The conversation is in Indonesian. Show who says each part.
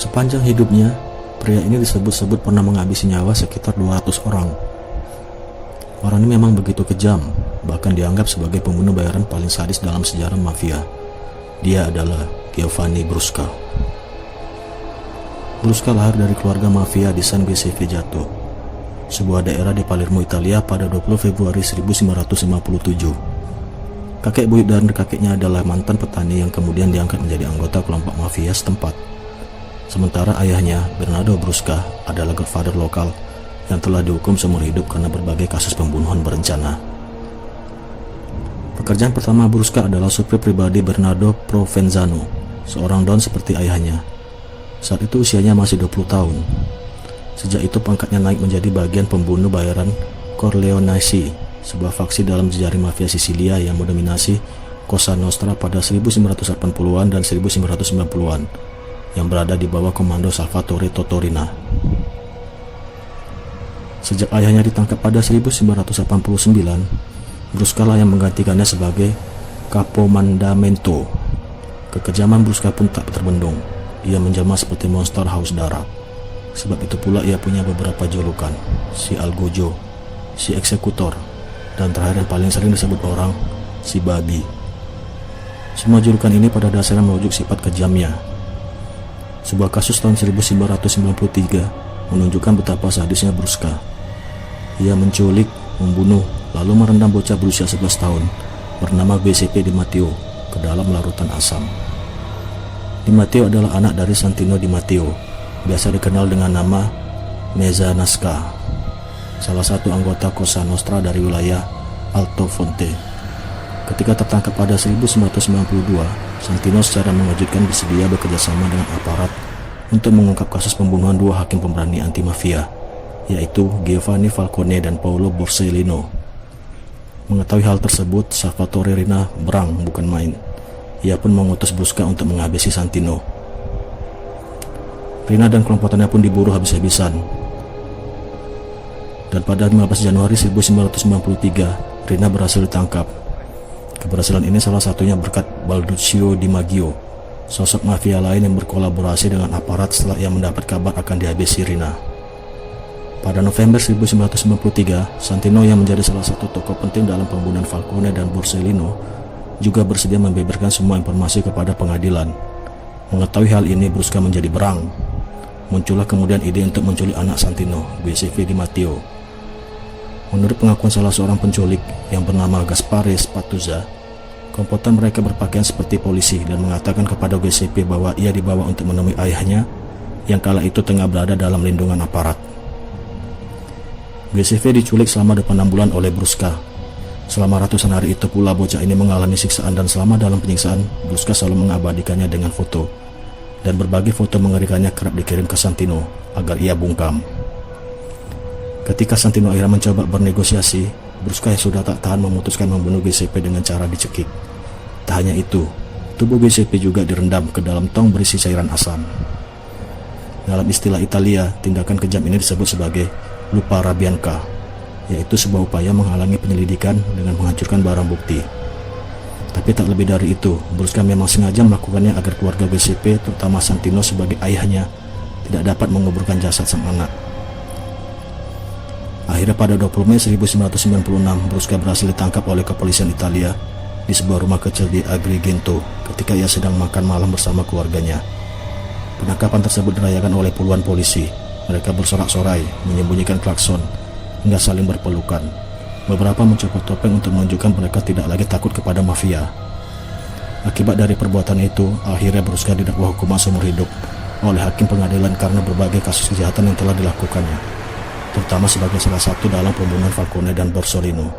Speaker 1: Sepanjang hidupnya, pria ini disebut-sebut pernah menghabisi nyawa sekitar 200 orang. Orang ini memang begitu kejam, bahkan dianggap sebagai pembunuh bayaran paling sadis dalam sejarah mafia. Dia adalah Giovanni Brusca. Brusca lahir dari keluarga mafia di San Giuseppe Jato, sebuah daerah di Palermo, Italia pada 20 Februari 1957. Kakek buyut dan kakeknya adalah mantan petani yang kemudian diangkat menjadi anggota kelompok mafia setempat. Sementara ayahnya, Bernardo Brusca, adalah godfather lokal yang telah dihukum seumur hidup karena berbagai kasus pembunuhan berencana. Pekerjaan pertama Brusca adalah supir pribadi Bernardo Provenzano, seorang don seperti ayahnya. Saat itu usianya masih 20 tahun. Sejak itu pangkatnya naik menjadi bagian pembunuh bayaran Corleonesi, sebuah faksi dalam jejaring mafia Sisilia yang mendominasi Cosa Nostra pada 1980-an dan 1990-an, yang berada di bawah komando Salvatore Totorina. Sejak ayahnya ditangkap pada 1989, Brusca lah yang menggantikannya sebagai Capomandamento. Kekejaman Brusca pun tak terbendung. Ia menjelma seperti monster haus darah. Sebab itu pula ia punya beberapa julukan: si Algojo, si Eksekutor, dan terakhir yang paling sering disebut orang, si Babi. Semua julukan ini pada dasarnya merujuk sifat kejamnya. Sebuah kasus tahun 1993 menunjukkan betapa sadisnya Brusca. Ia menculik, membunuh, lalu merendam bocah berusia 11 tahun bernama Giuseppe Di Matteo ke dalam larutan asam. Di Matteo adalah anak dari Santino Di Matteo, biasa dikenal dengan nama Mezzanasca, salah satu anggota Cosa Nostra dari wilayah Altofonte. Ketika tertangkap pada 1992, Santino secara mengejutkan bersedia bekerjasama dengan aparat untuk mengungkap kasus pembunuhan dua hakim pemberani anti-mafia, yaitu Giovanni Falcone dan Paolo Borsellino. Mengetahui hal tersebut, Salvatore Rina berang bukan main. Ia pun mengutus Brusca untuk menghabisi Santino. Rina dan kelompokannya pun diburu habis-habisan. Dan pada 15 Januari 1993, Rina berhasil ditangkap. Keberhasilan ini salah satunya berkat Balduccio Di Maggio, sosok mafia lain yang berkolaborasi dengan aparat setelah ia mendapat kabar akan dihabisi Rina. Pada November 1993, Santino yang menjadi salah satu tokoh penting dalam pembunuhan Falcone dan Borsellino juga bersedia membeberkan semua informasi kepada pengadilan. Mengetahui hal ini, Brusca menjadi berang. Muncullah kemudian ide untuk menculik anak Santino, Giuseppe Di Matteo. Menurut pengakuan salah seorang penculik yang bernama Gaspare Spatuzza, komplotan mereka berpakaian seperti polisi dan mengatakan kepada Giuseppe bahwa ia dibawa untuk menemui ayahnya yang kala itu tengah berada dalam lindungan aparat. Giuseppe diculik selama 26 bulan oleh Brusca. Selama ratusan hari itu pula bocah ini mengalami siksaan, dan selama dalam penyiksaan, Brusca selalu mengabadikannya dengan foto. Dan berbagai foto mengerikannya kerap dikirim ke Santino agar ia bungkam. Ketika Santino akhirnya mencoba bernegosiasi, Brusca yang sudah tak tahan memutuskan membunuh Giuseppe dengan cara dicekik. Tak hanya itu, tubuh Giuseppe juga direndam ke dalam tong berisi cairan asam. Dalam istilah Italia, tindakan kejam ini disebut sebagai lupa rabianca, yaitu sebuah upaya menghalangi penyelidikan dengan menghancurkan barang bukti. Tapi tak lebih dari itu, Brusca memang sengaja melakukannya agar keluarga Giuseppe, terutama Santino sebagai ayahnya, tidak dapat menguburkan jasad sang anak. Akhirnya pada 20 Mei 1996, Brusca berhasil ditangkap oleh kepolisian Italia di sebuah rumah kecil di Agrigento ketika ia sedang makan malam bersama keluarganya. Penangkapan tersebut dirayakan oleh puluhan polisi. Mereka bersorak-sorai, menyembunyikan klakson, hingga saling berpelukan. Beberapa mencopot topeng untuk menunjukkan mereka tidak lagi takut kepada mafia. Akibat dari perbuatan itu, akhirnya Brusca didakwa hukuman seumur hidup oleh hakim pengadilan karena berbagai kasus kejahatan yang telah dilakukannya, terutama sebagai salah satu dalam pembunuhan Falcone dan Borsellino.